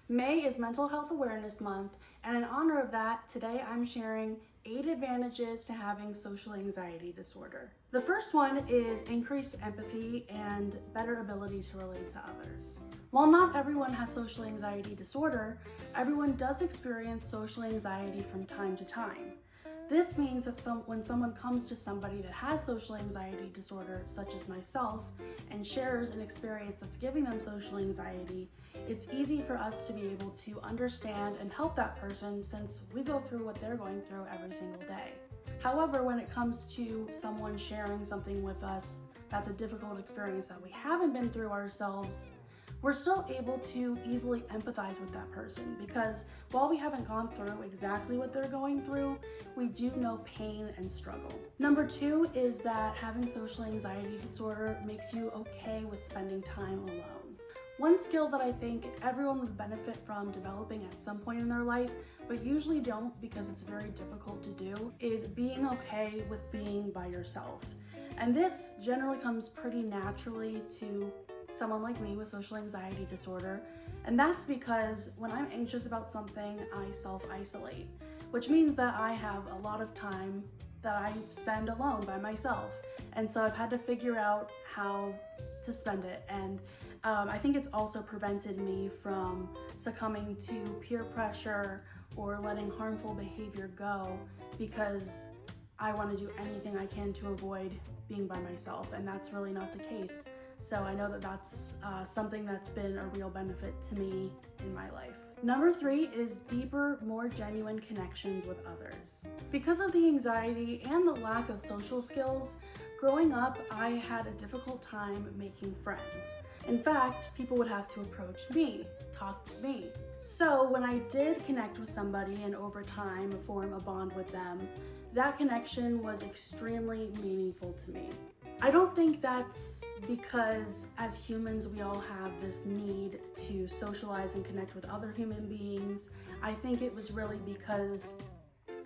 May is Mental Health Awareness Month, and in honor of that, today I'm sharing 8 advantages to having social anxiety disorder. The first one is increased empathy and better ability to relate to others. While not everyone has social anxiety disorder, everyone does experience social anxiety from time to time. This means that when someone comes to somebody that has social anxiety disorder, such as myself, and shares an experience that's giving them social anxiety, it's easy for us to be able to understand and help that person since we go through what they're going through every single day. However, when it comes to someone sharing something with us that's a difficult experience that we haven't been through ourselves, we're still able to easily empathize with that person because while we haven't gone through exactly what they're going through, we do know pain and struggle. Number 2 is that having social anxiety disorder makes you okay with spending time alone. One skill that I think everyone would benefit from developing at some point in their life, but usually don't because it's very difficult to do, is being okay with being by yourself. And this generally comes pretty naturally to someone like me with social anxiety disorder, and that's because when I'm anxious about something, I self-isolate, which means that I have a lot of time that I spend alone by myself, and so I've had to figure out how to spend it, and I think it's also prevented me from succumbing to peer pressure or letting harmful behavior go because I want to do anything I can to avoid being by myself, and that's really not the case. So I know that that's something that's been a real benefit to me in my life. Number 3 is deeper, more genuine connections with others. Because of the anxiety and the lack of social skills, growing up, I had a difficult time making friends. In fact, people would have to approach me, talk to me. So when I did connect with somebody and over time form a bond with them, that connection was extremely meaningful to me. I don't think that's because as humans we all have this need to socialize and connect with other human beings. I think it was really because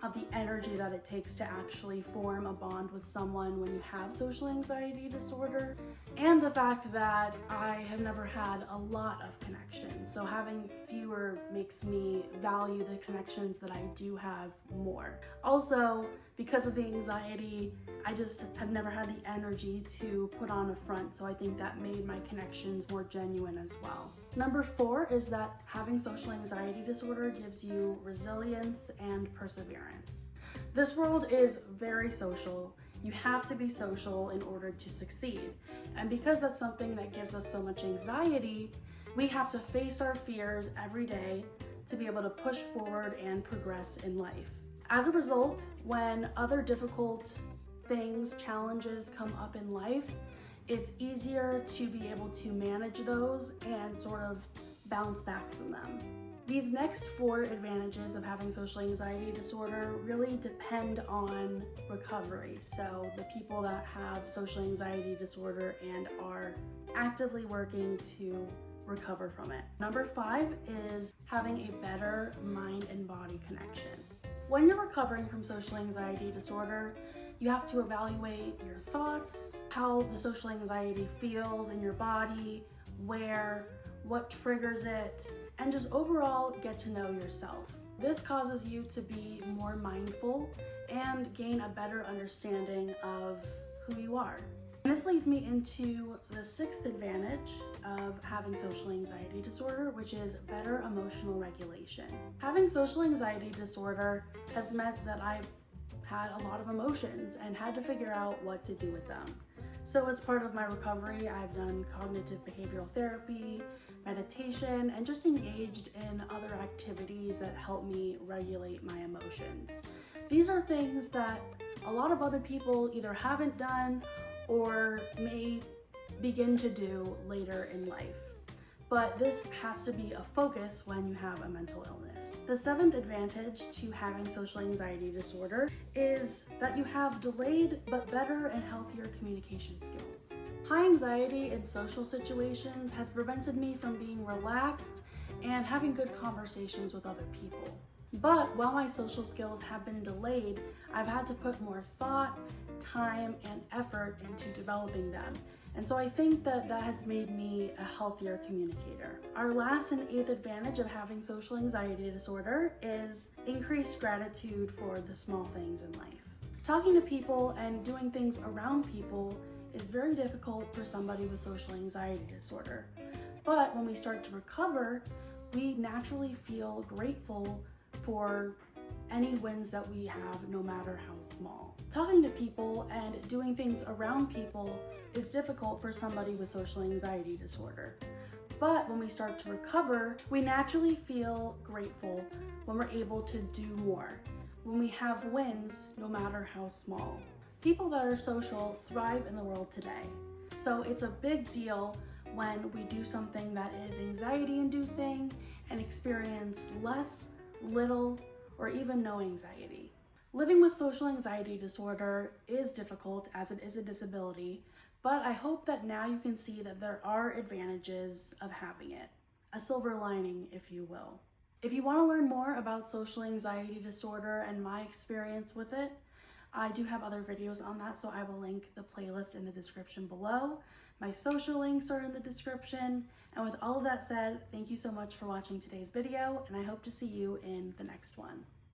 of the energy that it takes to actually form a bond with someone when you have social anxiety disorder, and the fact that I have never had a lot of connections, so having fewer makes me value the connections that I do have more. Also, because of the anxiety, I just have never had the energy to put on a front, so I think that made my connections more genuine as well. Number 4 is that having social anxiety disorder gives you resilience and perseverance. This world is very social. You have to be social in order to succeed. And because that's something that gives us so much anxiety, we have to face our fears every day to be able to push forward and progress in life. As a result, when other difficult things, challenges come up in life, it's easier to be able to manage those and sort of bounce back from them. These next 4 advantages of having social anxiety disorder really depend on recovery. So the people that have social anxiety disorder and are actively working to recover from it. Number 5 is having a better mind and body connection. When you're recovering from social anxiety disorder, you have to evaluate your thoughts, how the social anxiety feels in your body, what triggers it, and just overall get to know yourself. This causes you to be more mindful and gain a better understanding of who you are. And this leads me into the 6th advantage of having social anxiety disorder, which is better emotional regulation. Having social anxiety disorder has meant that I've had a lot of emotions and had to figure out what to do with them. So as part of my recovery, I've done cognitive behavioral therapy, meditation, and just engaged in other activities that help me regulate my emotions. These are things that a lot of other people either haven't done or may begin to do later in life. But this has to be a focus when you have a mental illness. The 7th advantage to having social anxiety disorder is that you have delayed but better and healthier communication skills. High anxiety in social situations has prevented me from being relaxed and having good conversations with other people. But while my social skills have been delayed, I've had to put more thought, time, and effort into developing them. And so I think that that has made me a healthier communicator. Our last and eighth advantage of having social anxiety disorder is increased gratitude for the small things in life. Talking to people and doing things around people is very difficult for somebody with social anxiety disorder. But when we start to recover, we naturally feel grateful for any wins that we have, no matter how small. Talking to people and doing things around people is difficult for somebody with social anxiety disorder. But when we start to recover, we naturally feel grateful when we're able to do more, when we have wins, no matter how small. People that are social thrive in the world today. So it's a big deal when we do something that is anxiety-inducing and experience less, little, or even no anxiety. Living with social anxiety disorder is difficult as it is a disability, but I hope that now you can see that there are advantages of having it. A silver lining, if you will. If you want to learn more about social anxiety disorder and my experience with it, I do have other videos on that, so I will link the playlist in the description below. My social links are in the description. And with all of that said, thank you so much for watching today's video, and I hope to see you in the next one.